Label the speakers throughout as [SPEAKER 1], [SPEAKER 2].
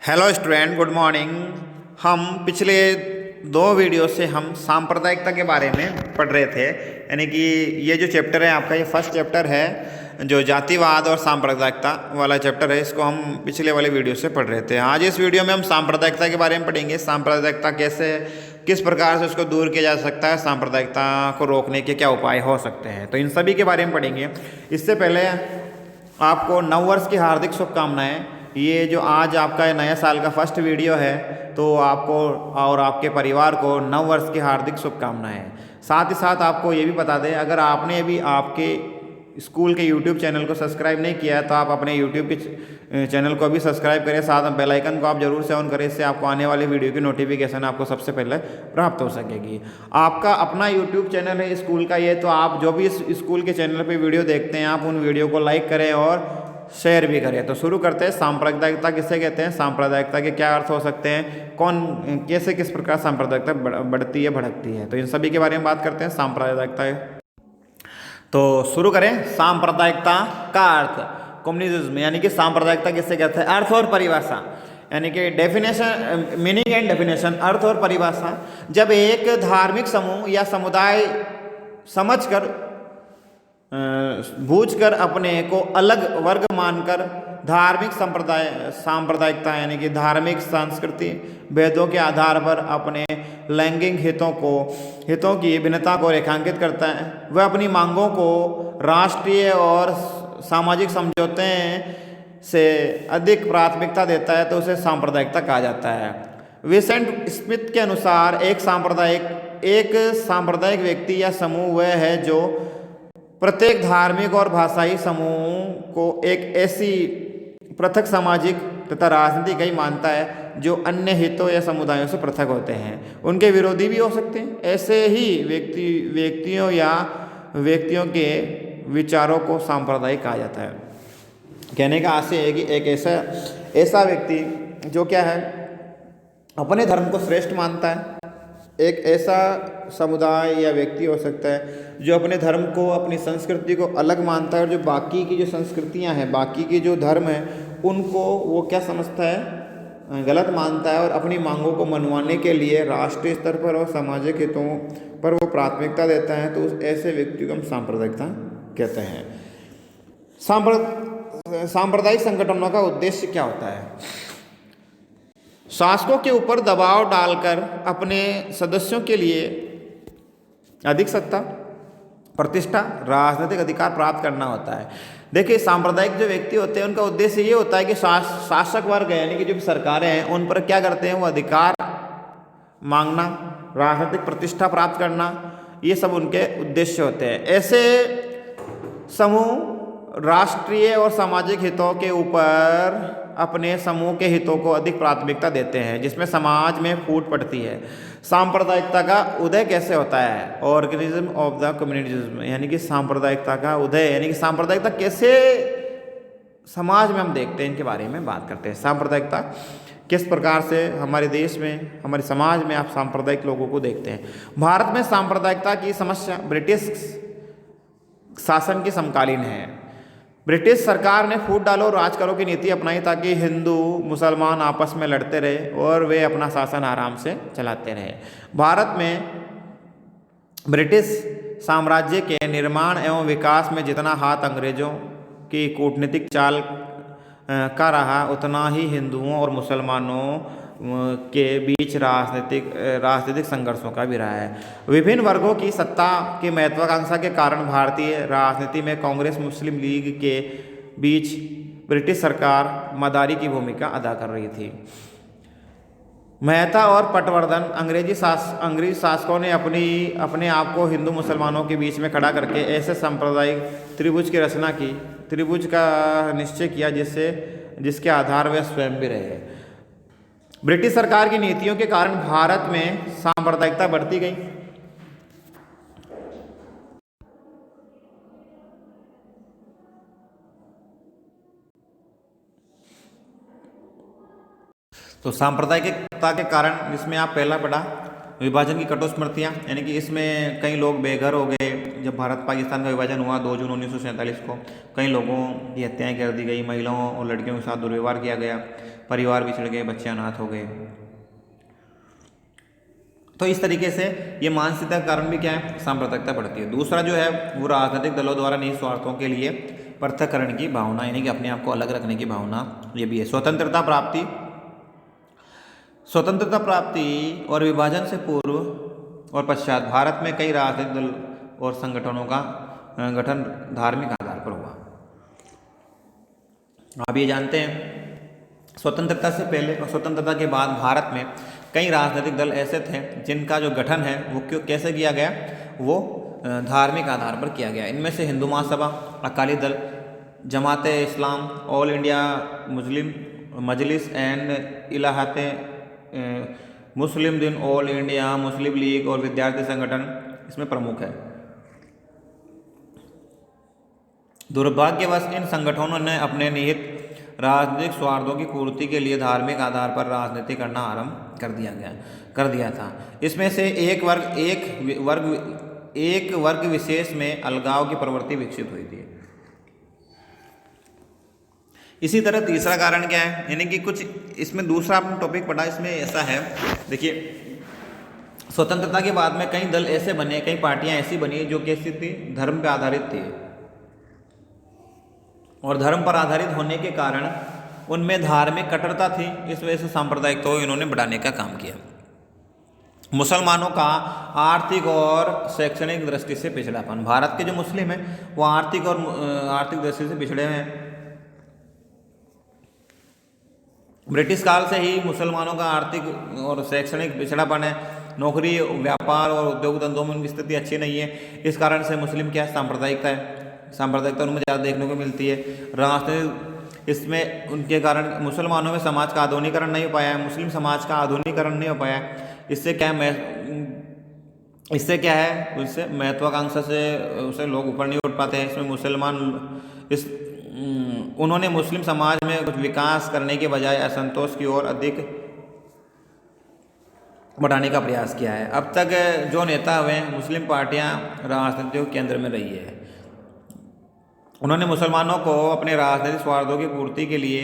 [SPEAKER 1] Hello student, good morning. हम पिछले दो वीडियो से हम सांप्रदायिकता के बारे में पढ़ रहे थे। यानी कि ये जो चैप्टर है आपका, ये फर्स्ट चैप्टर है जो जातिवाद और सांप्रदायिकता वाला चैप्टर है। इसको हम पिछले वाले वीडियो से पढ़ रहे थे। आज इस वीडियो में हम सांप्रदायिकता के बारे में पढ़ेंगे। सांप्रदायिकता कैसे, किस प्रकार से उसको दूर किया जा सकता है, सांप्रदायिकता को रोकने के क्या उपाय हो सकते हैं, तो इन सभी के बारे में पढ़ेंगे। इससे पहले आपको नववर्ष की हार्दिक शुभकामनाएं। ये जो आज आपका नया साल का फर्स्ट वीडियो है, तो आपको और आपके परिवार को नव वर्ष की हार्दिक शुभकामनाएं। साथ ही साथ आपको ये भी बता दें, अगर आपने अभी आपके स्कूल के यूट्यूब चैनल को सब्सक्राइब नहीं किया है तो आप अपने यूट्यूब के चैनल को भी सब्सक्राइब करें। साथ में बेल आइकन को आप जरूर से ऑन करें, इससे आपको आने वाले वीडियो की नोटिफिकेशन आपको सबसे पहले प्राप्त हो सकेगी। आपका अपना यूट्यूब चैनल है स्कूल का ये, तो आप जो भी इस स्कूल के चैनल पर वीडियो देखते हैं, आप उन वीडियो को लाइक करें और शेयर भी करें। तो शुरू करते हैं। सांप्रदायिकता किसे कहते हैं, सांप्रदायिकता के क्या अर्थ हो सकते हैं, कौन कैसे किस प्रकार सांप्रदायिकता बढ़ती है भड़कती है, तो इन सभी के बारे में बात करते हैं। सांप्रदायिकता, तो शुरू करें। सांप्रदायिकता का अर्थ, कम्युनिज्म, यानी कि सांप्रदायिकता किसे कहते हैं, अर्थ और परिभाषा, यानी कि डेफिनेशन, मीनिंग एंड डेफिनेशन, अर्थ और परिभाषा। जब एक धार्मिक समूह या समुदाय समझकर बूझकर अपने को अलग वर्ग मानकर धार्मिक सांप्रदायिकता यानी कि धार्मिक संस्कृति भेदों के आधार पर अपने लैंगिक हितों की भिन्नता को रेखांकित करता है। वह अपनी मांगों को राष्ट्रीय और सामाजिक समझौते से अधिक प्राथमिकता देता है, तो उसे सांप्रदायिकता कहा जाता है। विसेंट स्मिथ के अनुसार एक सांप्रदायिक व्यक्ति या समूह वह है जो प्रत्येक धार्मिक और भाषाई समूह को एक ऐसी पृथक सामाजिक तथा राजनीतिक मानता है जो अन्य हितों या समुदायों से पृथक होते हैं, उनके विरोधी भी हो सकते हैं। ऐसे ही व्यक्तियों के विचारों को सांप्रदायिक कहा जाता है। कहने का आशय है कि एक ऐसा व्यक्ति जो क्या है, अपने धर्म को श्रेष्ठ मानता है। एक ऐसा समुदाय या व्यक्ति हो सकता है जो अपने धर्म को, अपनी संस्कृति को अलग मानता है, और जो बाकी की जो संस्कृतियां हैं, बाकी के जो धर्म हैं, उनको वो क्या समझता है, गलत मानता है, और अपनी मांगों को मनवाने के लिए राष्ट्रीय स्तर पर और सामाजिक हितों पर वो प्राथमिकता देता है। तो उस ऐसे व्यक्ति को हम सांप्रदायिकता कहते हैं। सांप्रदायिक संगठनों का उद्देश्य क्या होता है, शासकों के ऊपर दबाव डालकर अपने सदस्यों के लिए अधिक सत्ता, प्रतिष्ठा, राजनीतिक अधिकार प्राप्त करना होता है। देखिए, सांप्रदायिक जो व्यक्ति होते हैं उनका उद्देश्य ये होता है कि शासक वर्ग है, यानी कि जो भी सरकारें हैं, उन पर क्या करते हैं, वो अधिकार मांगना, राजनीतिक प्रतिष्ठा प्राप्त करना, ये सब उनके उद्देश्य होते हैं। ऐसे समूह राष्ट्रीय और सामाजिक हितों के ऊपर अपने समूह के हितों को अधिक प्राथमिकता देते हैं, जिसमें समाज में फूट पड़ती है। सांप्रदायिकता का उदय कैसे होता है, ऑर्गेनिज्म ऑफ द कम्युनिज्म, यानी कि सांप्रदायिकता का उदय, यानी कि सांप्रदायिकता कैसे समाज में हम देखते हैं, इनके बारे में बात करते हैं। सांप्रदायिकता किस प्रकार से हमारे देश में, हमारे समाज में आप सांप्रदायिक लोगों को देखते हैं। भारत में सांप्रदायिकता की समस्या ब्रिटिश शासन की समकालीन है। ब्रिटिश सरकार ने फूट डालो राज करो की नीति अपनाई ताकि हिंदू मुसलमान आपस में लड़ते रहे और वे अपना शासन आराम से चलाते रहे। भारत में ब्रिटिश साम्राज्य के निर्माण एवं विकास में जितना हाथ अंग्रेजों की कूटनीतिक चाल का रहा, उतना ही हिंदुओं और मुसलमानों के बीच राजनीतिक संघर्षों का भी रहा है। विभिन्न वर्गों की सत्ता की महत्वाकांक्षा के कारण भारतीय राजनीति में कांग्रेस मुस्लिम लीग के बीच ब्रिटिश सरकार मदारी की भूमिका अदा कर रही थी। मेहता और पटवर्धन अंग्रेजी शासकों ने अपने आप को हिंदू मुसलमानों के बीच में खड़ा करके ऐसे सांप्रदायिक त्रिभुज की रचना की, त्रिभुज का निश्चय किया जिसके आधार वे स्वयं भी रहे। ब्रिटिश सरकार की नीतियों के कारण भारत में सांप्रदायिकता बढ़ती गई। तो सांप्रदायिकता के कारण, जिसमें आप पहला पढ़ा विभाजन की कटु स्मृतियाँ, यानी कि इसमें कई लोग बेघर हो गए। जब भारत पाकिस्तान का विभाजन हुआ 2 जून 1947 को, कई लोगों की हत्याएं कर दी गई, महिलाओं और लड़कियों के साथ दुर्व्यवहार किया गया, परिवार बिछड़ गए, बच्चे अनाथ हो गए। तो इस तरीके से ये मानसिकता का कारण भी क्या है, सांप्रदायिकता बढ़ती है। दूसरा जो है वो राजनीतिक दलों द्वारा निहित स्वार्थों के लिए पृथक्करण की भावना, यानी कि अपने आप को अलग रखने की भावना, ये भी है। स्वतंत्रता प्राप्ति और विभाजन से पूर्व और पश्चात भारत में कई राजनीतिक दल और संगठनों का गठन धार्मिक आधार पर हुआ। आप ये जानते हैं स्वतंत्रता से पहले और स्वतंत्रता के बाद भारत में कई राजनीतिक दल ऐसे थे जिनका जो गठन है वो कैसे किया गया, वो धार्मिक आधार पर किया गया। इनमें से Hindu Mahasabha, Akali Dal, Jamaat Islam, all India Muslim Majlis and Ittehad Muslimeen, all India Muslim league और विद्यार्थी संगठन इसमें प्रमुख है। दुर्भाग्यवश इन संगठनों ने अपने निहित राजनीतिक स्वार्थों की पूर्ति के लिए धार्मिक आधार पर राजनीति करना आरंभ कर दिया था। इसमें से एक वर्ग विशेष में अलगाव की प्रवृत्ति विकसित हुई थी। इसी तरह तीसरा कारण क्या है, यानी कि कुछ इसमें दूसरा आपने टॉपिक पढ़ा, इसमें ऐसा है, देखिए स्वतंत्रता के बाद में कई दल ऐसे बने, कई पार्टियां ऐसी बनी जो कैसी थी, धर्म पे आधारित थी, और धर्म पर आधारित होने के कारण उनमें धार्मिक कट्टरता थी। इस वजह से सांप्रदायिकता को इन्होंने बढ़ाने का काम किया। मुसलमानों का आर्थिक और शैक्षणिक दृष्टि से पिछड़ापन, भारत के जो मुस्लिम हैं वो आर्थिक दृष्टि से पिछड़े हैं। ब्रिटिश काल से ही मुसलमानों का आर्थिक और शैक्षणिक पिछड़ापन है। नौकरी, व्यापार और उद्योग धंधों में उनकी स्थिति अच्छी नहीं है। इस कारण से मुस्लिम क्या सांप्रदायिकता उनमें ज़्यादा देखने को मिलती है। राजनीतिक इसमें उनके कारण मुसलमानों में समाज का आधुनिकीकरण नहीं हो पाया है, मुस्लिम समाज का आधुनिकीकरण नहीं हो पाया है। इससे क्या है उससे महत्वाकांक्षा से उसे लोग ऊपर नहीं उठ पाते हैं। इसमें उन्होंने मुस्लिम समाज में कुछ विकास करने के बजाय असंतोष की ओर अधिक बढ़ाने का प्रयास किया है। अब तक जो नेता हुए मुस्लिम पार्टियां राजनीति के केंद्र में रही है। उन्होंने मुसलमानों को अपने राजनीतिक स्वार्थों की पूर्ति के लिए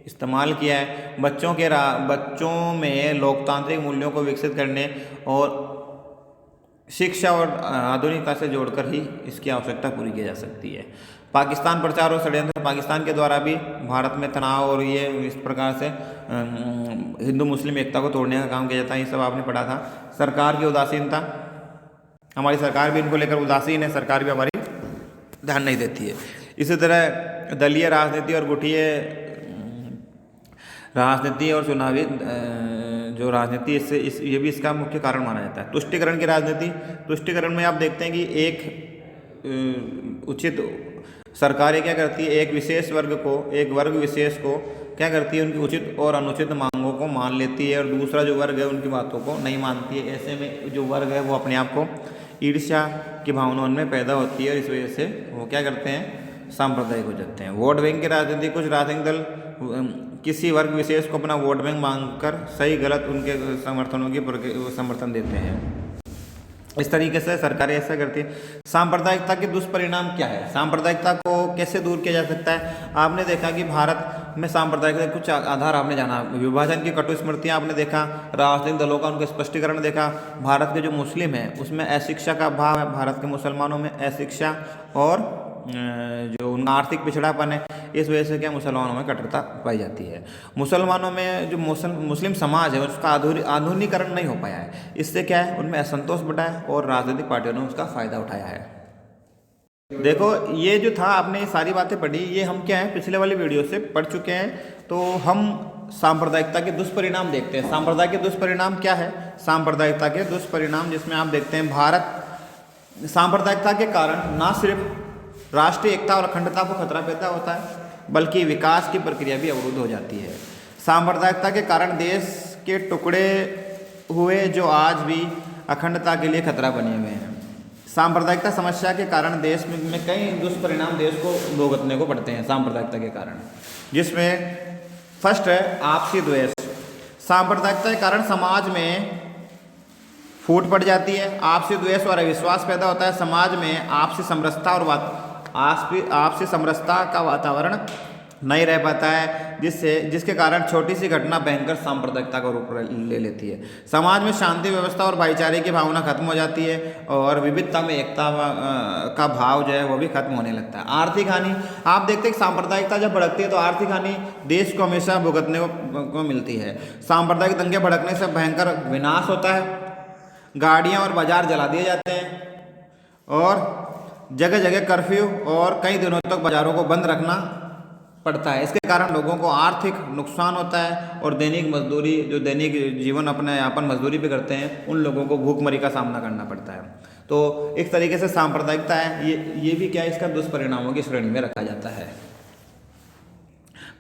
[SPEAKER 1] इस्तेमाल किया है। बच्चों में लोकतांत्रिक मूल्यों को विकसित करने और शिक्षा और आधुनिकता से जोड़कर ही इसकी आवश्यकता पूरी की जा सकती है। पाकिस्तान प्रचार और षड्यंत्र, पाकिस्तान के द्वारा भी भारत में तनाव और ये इस प्रकार से हिंदू मुस्लिम एकता को तोड़ने का काम किया जाता है। ये सब आपने पढ़ा था। सरकार की उदासीनता, हमारी सरकार भी इनको लेकर उदासीन है, सरकार भी हमारी ध्यान नहीं देती है। इसी तरह दलीय राजनीति और गुठीय राजनीति और चुनावी जो राजनीति, ये भी इसका मुख्य कारण माना जाता है। तुष्टिकरण की राजनीति, तुष्टिकरण में आप देखते हैं कि एक उचित सरकारें क्या करती है, एक वर्ग विशेष को क्या करती है, उनकी उचित और अनुचित मांगों को मान लेती है, और दूसरा जो वर्ग है उनकी बातों को नहीं मानती है। ऐसे में जो वर्ग है वो अपने आप को ईर्ष्या की भावना उनमें पैदा होती है, और इस वजह से वो क्या करते हैं, सांप्रदायिक हो जाते हैं। वोट बैंक की राजनीति, कुछ राजनीतिक दल किसी वर्ग विशेष को अपना वोट बैंक मांगकर सही गलत उनके समर्थनों की समर्थन देते हैं। इस तरीके से सरकारें ऐसा करती है। सांप्रदायिकता के दुष्परिणाम क्या है, सांप्रदायिकता को कैसे दूर किया जा सकता है। आपने देखा कि भारत में सांप्रदायिकता के कुछ आधार आपने जाना, विभाजन की कटु स्मृतियाँ आपने देखा, राजनीतिक दलों का उनका स्पष्टीकरण देखा। भारत के जो मुस्लिम हैं उसमें अशिक्षा का अभाव है, भारत के मुसलमानों में अशिक्षा और जो उनका आर्थिक पिछड़ापन है, इस वजह से क्या मुसलमानों में कट्टरता पाई जाती है। मुसलमानों में जो मुस्लिम समाज है उसका आधुनिकीकरण नहीं हो पाया है। इससे क्या है, उनमें असंतोष बढ़ा है और राजनीतिक पार्टियों ने उसका फायदा उठाया है। देखो ये जो था, आपने ये सारी बातें पढ़ी, ये हम क्या है पिछले वाले वीडियो से पढ़ चुके हैं। तो हम सांप्रदायिकता के दुष्परिणाम देखते हैं। सांप्रदायिक के दुष्परिणाम क्या है, सांप्रदायिकता के दुष्परिणाम जिसमें आप देखते हैं भारत सांप्रदायिकता के कारण ना सिर्फ राष्ट्रीय एकता और अखंडता को खतरा पैदा होता है, बल्कि विकास की प्रक्रिया भी अवरुद्ध हो जाती है। सांप्रदायिकता के कारण देश के टुकड़े हुए जो आज भी अखंडता के लिए खतरा बने हुए हैं। सांप्रदायिकता समस्या के कारण देश में कई दुष्परिणाम देश को भुगतने को पड़ते हैं सांप्रदायिकता के कारण, जिसमें फर्स्ट है आपसी द्वेष। सांप्रदायिकता के कारण समाज में फूट पड़ जाती है, आपसी द्वेष और अविश्वास पैदा होता है, समाज में आपसी समरसता और आपसी समरसता का वातावरण नहीं रह पाता है, जिसके कारण छोटी सी घटना भयंकर सांप्रदायिकता का रूप ले लेती है। समाज में शांति व्यवस्था और भाईचारे की भावना खत्म हो जाती है और विविधता में एकता का भाव जो है वो भी खत्म होने लगता है। आर्थिक हानि, आप देखते हैं कि सांप्रदायिकता जब भड़कती है तो आर्थिक हानि देश को हमेशा भुगतने को मिलती है। सांप्रदायिक दंगे भड़कने से भयंकर विनाश होता है, गाड़ियाँ और बाजार जला दिए जाते हैं और जगह जगह कर्फ्यू और कई दिनों तक बाजारों को बंद रखना पड़ता है। इसके कारण लोगों को आर्थिक नुकसान होता है और दैनिक मजदूरी, जो दैनिक जीवन अपने यापन मजदूरी पे करते हैं, उन लोगों को भूखमरी का सामना करना पड़ता है। तो एक तरीके से सांप्रदायिकता है, ये भी क्या है, इसका दुष्परिणामों की श्रेणी में रखा जाता है।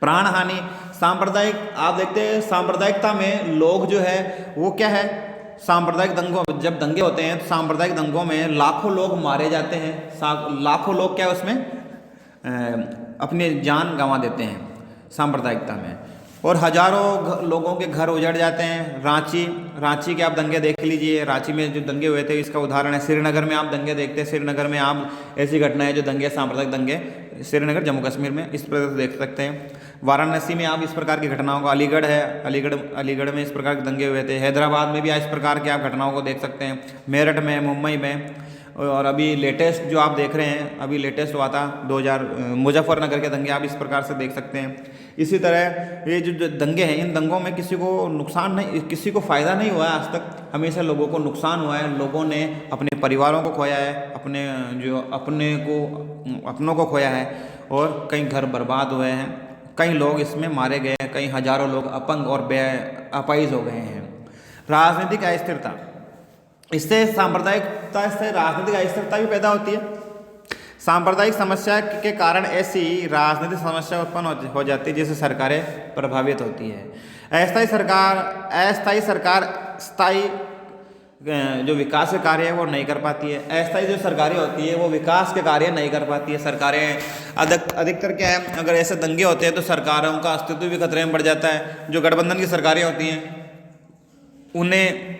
[SPEAKER 1] प्राण हानि, सांप्रदायिक, आप देखते हैं सांप्रदायिकता में लोग जो है वो क्या है, सांप्रदायिक दंगों, जब दंगे होते हैं तो सांप्रदायिक दंगों में लाखों लोग मारे जाते हैं, लाखों लोग क्या उसमें अपनी जान गंवा देते हैं सांप्रदायिकता में, और हजारों लोगों के घर उजड़ जाते हैं। रांची के आप दंगे देख लीजिए, रांची में जो दंगे हुए थे इसका उदाहरण है। श्रीनगर में आप दंगे देखते हैं, श्रीनगर में आप ऐसी घटनाएं जो दंगे, सांप्रदायिक दंगे, श्रीनगर जम्मू कश्मीर में इस प्रकार से देख सकते हैं। वाराणसी में आप इस प्रकार की घटनाओं को, अलीगढ़ है, अलीगढ़ में इस प्रकार के दंगे हुए थे। हैदराबाद में भी इस प्रकार की आप घटनाओं को देख सकते हैं, मेरठ में, मुंबई में, और अभी लेटेस्ट जो आप देख रहे हैं, अभी लेटेस्ट हुआ था 2000 मुजफ्फरनगर के दंगे, आप इस प्रकार से देख सकते हैं। इसी तरह ये जो दंगे हैं, इन दंगों में किसी को नुकसान नहीं, किसी को फ़ायदा नहीं हुआ है आज तक, हमेशा लोगों को नुकसान हुआ है। लोगों ने अपने परिवारों को खोया है, अपनों को खोया है, और कई घर बर्बाद हुए हैं, कई लोग इसमें मारे गए हैं, कई हजारों लोग अपंग और अपाहिज हो गए हैं। राजनीतिक अस्थिरता, इससे सांप्रदायिकता से राजनीतिक अस्थिरता भी पैदा होती है। सांप्रदायिक समस्या के कारण ऐसी राजनीतिक समस्या उत्पन्न हो जाती है जिससे सरकारें प्रभावित होती है। अस्थायी सरकार स्थायी जो विकास के कार्य है वो नहीं कर पाती है। अस्थायी जो सरकारें होती है वो विकास के कार्य नहीं कर पाती है। सरकारें अधिकतर क्या है, अगर ऐसे दंगे होते हैं तो सरकारों का अस्तित्व भी खतरे में पड़ जाता है। जो गठबंधन की सरकारें होती हैं, उन्हें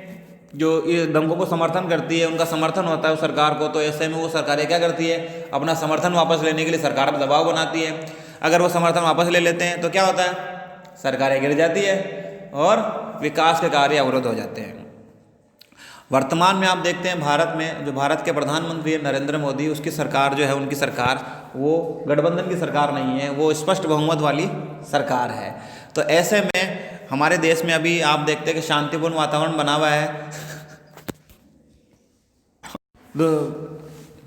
[SPEAKER 1] जो ये दंगों को समर्थन करती है, उनका समर्थन होता है उस सरकार को, तो ऐसे में वो सरकारें क्या करती है, अपना समर्थन वापस लेने के लिए सरकार पर दबाव बनाती है। अगर वो समर्थन वापस ले लेते हैं तो क्या होता है, सरकारें गिर जाती है और विकास के कार्य अवरुद्ध हो जाते हैं। वर्तमान में आप देखते हैं भारत में, जो भारत के प्रधानमंत्री है नरेंद्र मोदी, उसकी सरकार जो है, उनकी सरकार वो गठबंधन की सरकार नहीं है, वो स्पष्ट बहुमत वाली सरकार है। तो ऐसे में हमारे देश में अभी आप देखते हैं कि शांतिपूर्ण वातावरण बना हुआ है।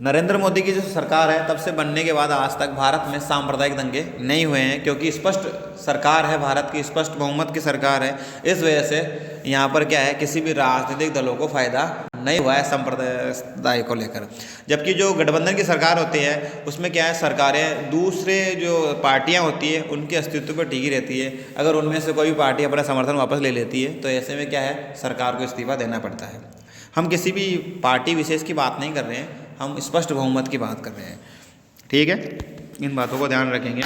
[SPEAKER 1] नरेंद्र मोदी की जो सरकार है तब से बनने के बाद आज तक भारत में सांप्रदायिक दंगे नहीं हुए हैं, क्योंकि स्पष्ट सरकार है, भारत की स्पष्ट बहुमत की सरकार है। इस वजह से यहाँ पर क्या है, किसी भी राजनीतिक दलों को फायदा नहीं हुआ है संप्रदाय को लेकर। जबकि जो गठबंधन की सरकार होती है उसमें क्या है, सरकारें दूसरे जो पार्टियाँ होती है उनके अस्तित्व पर टिकी रहती है। अगर उनमें से कोई भी पार्टी अपना समर्थन वापस ले लेती है तो ऐसे में क्या है, सरकार को इस्तीफा देना पड़ता है। हम किसी भी पार्टी विशेष की बात नहीं कर रहे हैं, हम स्पष्ट बहुमत की बात कर रहे हैं। ठीक है, इन बातों को ध्यान रखेंगे।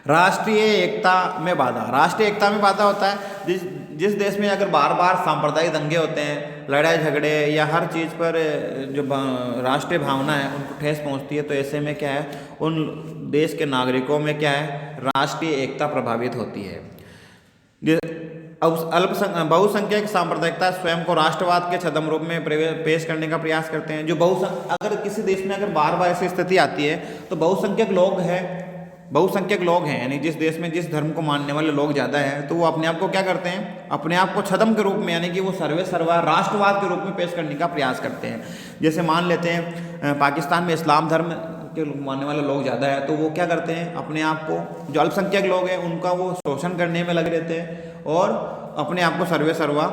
[SPEAKER 1] राष्ट्रीय एकता में बाधा, राष्ट्रीय एकता में बाधा होता है जिस देश में अगर बार बार सांप्रदायिक दंगे होते हैं, लड़ाई झगड़े या हर चीज़ पर जो राष्ट्रीय भावना है उनको ठेस पहुंचती है, तो ऐसे में क्या है, उन देश के नागरिकों में क्या है, राष्ट्रीय एकता प्रभावित होती है। बहुसंख्यक सांप्रदायिकता स्वयं को राष्ट्रवाद के छद्म रूप में पेश करने का प्रयास करते हैं। जो अगर किसी देश में अगर बार बार ऐसी स्थिति आती है तो बहुसंख्यक लोग हैं, यानी जिस देश में जिस धर्म को मानने वाले लोग ज़्यादा हैं, तो वो अपने आप को क्या करते हैं, अपने आप को छद्म के रूप में, यानी कि वो सर्वा राष्ट्रवाद के रूप में पेश करने का प्रयास करते हैं। जैसे मान लेते हैं पाकिस्तान में इस्लाम धर्म के मानने वाले लोग ज़्यादा है, तो वो क्या करते हैं, अपने आप को, जो अल्पसंख्यक लोग हैं उनका वो शोषण करने में लगे रहते हैं और अपने आप को सर्वा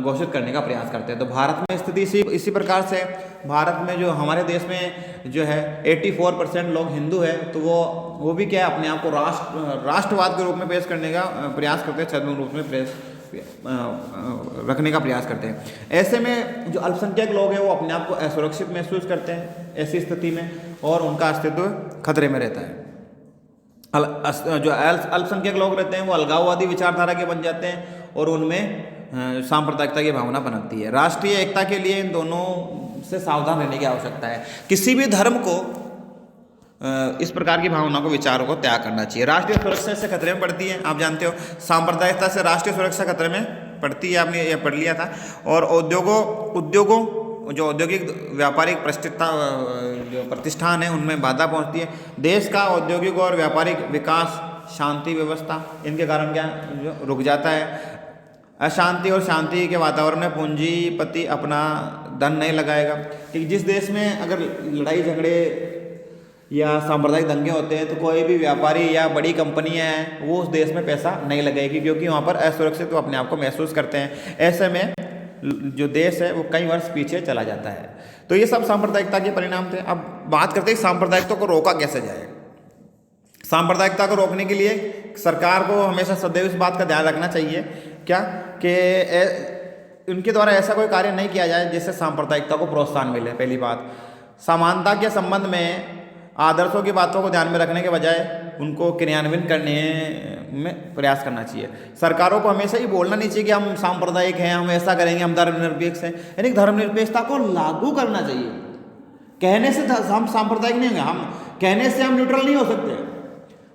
[SPEAKER 1] घोषित करने का प्रयास करते हैं। तो भारत में स्थिति इसी प्रकार से, भारत में जो हमारे देश में जो है 84% लोग हिंदू है, तो वो भी क्या है, अपने आप को राष्ट्रवाद के रूप में पेश करने का प्रयास करते हैं, छद्म रूप में रखने का प्रयास करते हैं। ऐसे में जो अल्पसंख्यक लोग हैं वो अपने आप को असुरक्षित महसूस करते हैं ऐसी स्थिति में, और उनका अस्तित्व खतरे में रहता है। जो अल्पसंख्यक लोग रहते हैं वो अलगाववादी विचारधारा के बन जाते हैं और उनमें सांप्रदायिकता की भावना पनपती है। राष्ट्रीय एकता के लिए इन दोनों से सावधान रहने की आवश्यकता है। किसी भी धर्म को इस प्रकार की भावना को, विचारों को त्याग करना चाहिए। राष्ट्रीय सुरक्षा से खतरे में पड़ती है, आप जानते हो, सांप्रदायिकता से राष्ट्रीय सुरक्षा खतरे में पड़ती है, आपने ये पढ़ लिया था। और उद्योगों जो औद्योगिक व्यापारिक प्रतिष्ठान है उनमें बाधा पहुंचती है। देश का औद्योगिक और व्यापारिक विकास, शांति व्यवस्था, इनके कारण क्या रुक जाता है। अशांति और शांति के वातावरण में पूंजीपति अपना धन नहीं लगाएगा। कि जिस देश में अगर लड़ाई झगड़े या सांप्रदायिक दंगे होते हैं तो कोई भी व्यापारी या बड़ी कंपनियां हैं वो उस देश में पैसा नहीं लगाएगी, क्योंकि वहाँ पर असुरक्षित वो अपने आप को महसूस करते हैं। ऐसे में जो देश है वो कई वर्ष पीछे चला जाता है। तो ये सब सांप्रदायिकता के परिणाम थे। अब बात करते हैं सांप्रदायिकता को रोका कैसे जाए। सांप्रदायिकता को रोकने के लिए सरकार को हमेशा सदैव इस बात का ध्यान रखना चाहिए क्या कि उनके द्वारा ऐसा कोई कार्य नहीं किया जाए जिससे सांप्रदायिकता को प्रोत्साहन मिले। पहली बात, समानता के संबंध में आदर्शों की बातों को ध्यान में रखने के बजाय उनको क्रियान्वयन करने में प्रयास करना चाहिए। सरकारों को हमेशा ही बोलना नहीं चाहिए कि हम सांप्रदायिक हैं, हम ऐसा करेंगे, हम धर्मनिरपेक्ष हैं। यानी धर्मनिरपेक्षता को लागू करना चाहिए। कहने से हम सांप्रदायिक नहीं होंगे, हम कहने से हम न्यूट्रल नहीं हो सकते।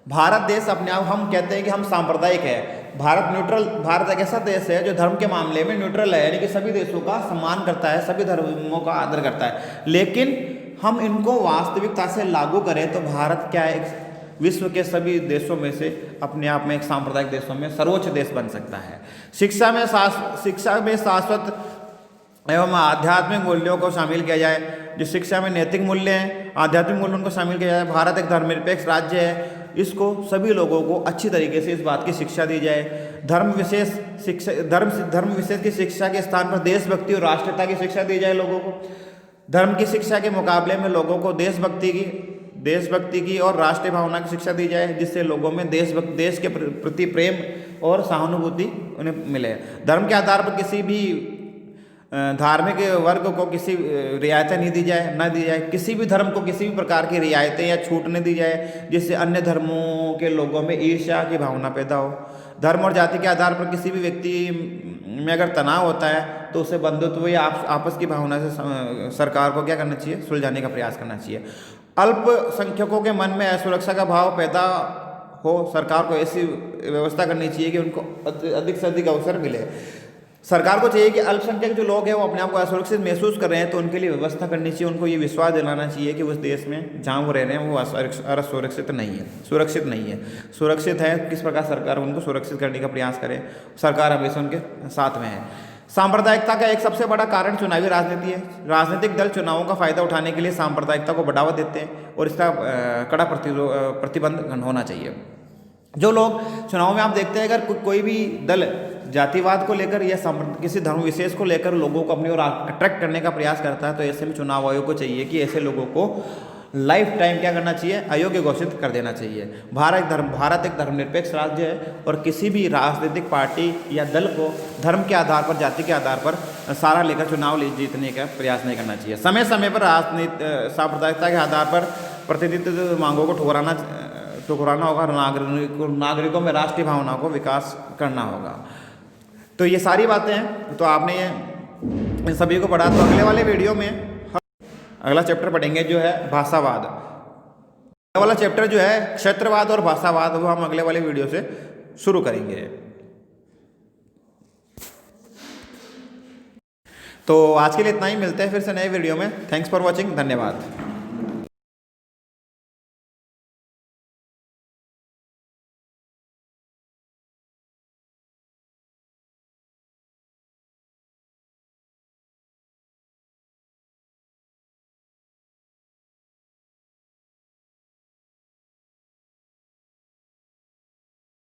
[SPEAKER 1] भारत देश अपने आप, हम कहते हैं कि हम सांप्रदायिक है, भारत एक ऐसा देश है जो धर्म के मामले में न्यूट्रल है, यानी कि सभी देशों का सम्मान करता है, सभी धर्मों का आदर करता है। लेकिन हम इनको वास्तविकता से लागू करें तो भारत क्या है, विश्व के सभी देशों में से अपने आप में एक सांप्रदायिक देशों में सर्वोच्च देश बन सकता है। शिक्षा में शाश्वत एवं आध्यात्मिक मूल्यों को शामिल किया जाए। जो शिक्षा में नैतिक मूल्य हैं, आध्यात्मिक मूल्यों को शामिल किया जाए। भारत एक धर्मनिरपेक्ष राज्य है, इसको सभी लोगों को अच्छी तरीके से इस बात की शिक्षा दी जाए। धर्म विशेष की शिक्षा के स्थान पर देशभक्ति और राष्ट्रीयता की शिक्षा दी जाए लोगों को। धर्म की शिक्षा के मुकाबले में लोगों को देशभक्ति की और राष्ट्रीय भावना की शिक्षा दी जाए, जिससे लोगों में देश के प्रति प्रेम और सहानुभूति उन्हें मिले। धर्म के आधार पर किसी भी धार्मिक वर्ग को किसी रियायतें नहीं दी जाए। किसी भी धर्म को किसी भी प्रकार की रियायतें या छूट नहीं दी जाए जिससे अन्य धर्मों के लोगों में ईर्ष्या की भावना पैदा हो। धर्म और जाति के आधार पर किसी भी व्यक्ति में अगर तनाव होता है तो उसे बंधुत्व या आपस की भावना से सरकार को क्या करना चाहिए, सुलझाने का प्रयास करना चाहिए। अल्पसंख्यकों के मन में असुरक्षा का भाव पैदा हो, सरकार को ऐसी व्यवस्था करनी चाहिए कि उनको अधिक से अधिक अवसर मिले। सरकार को चाहिए कि अल्पसंख्यक जो लोग हैं वो अपने आप को असुरक्षित महसूस कर रहे हैं तो उनके लिए व्यवस्था करनी चाहिए। उनको ये विश्वास दिलाना चाहिए कि उस देश में जहाँ वो रह रहे हैं वो असुरक्षित नहीं है, सुरक्षित नहीं है। सुरक्षित है, किस प्रकार सरकार उनको सुरक्षित करने का प्रयास करे। सरकार हमेशा उनके साथ में है। सांप्रदायिकता का एक सबसे बड़ा कारण चुनावी राजनीति है। राजनीतिक दल चुनावों का फायदा उठाने के लिए सांप्रदायिकता को बढ़ावा देते हैं और इसका कड़ा प्रतिबंध होना चाहिए। जो लोग चुनाव में आप देखते हैं, अगर कोई भी दल जातिवाद को लेकर या किसी धर्म विशेष को लेकर लोगों को अपनी ओर अट्रैक्ट करने का प्रयास करता है तो ऐसे में चुनाव आयोग को चाहिए कि ऐसे लोगों को लाइफ टाइम क्या करना चाहिए, अयोग्य घोषित कर देना चाहिए। भारत एक धर्मनिरपेक्ष राज्य है और किसी भी राजनीतिक पार्टी या दल को धर्म के आधार पर, जाति के आधार पर सहारा लेकर चुनाव जीतने का प्रयास नहीं करना चाहिए। समय समय पर सांप्रदायिकता के आधार पर प्रतिनिधित्व मांगों को ठुकराना होगा। नागरिकों में राष्ट्रीय भावना को विकास करना होगा। तो ये सारी बातें हैं, तो आपने ये सभी को पढ़ा। तो अगले वाले वीडियो में हम अगला चैप्टर पढ़ेंगे जो है भाषावाद। अगला वाला चैप्टर जो है क्षेत्रवाद और भाषावाद, वो हम अगले वाले वीडियो से शुरू करेंगे। तो आज के लिए इतना ही, मिलते हैं फिर से नए वीडियो में। थैंक्स फॉर वॉचिंग, धन्यवाद।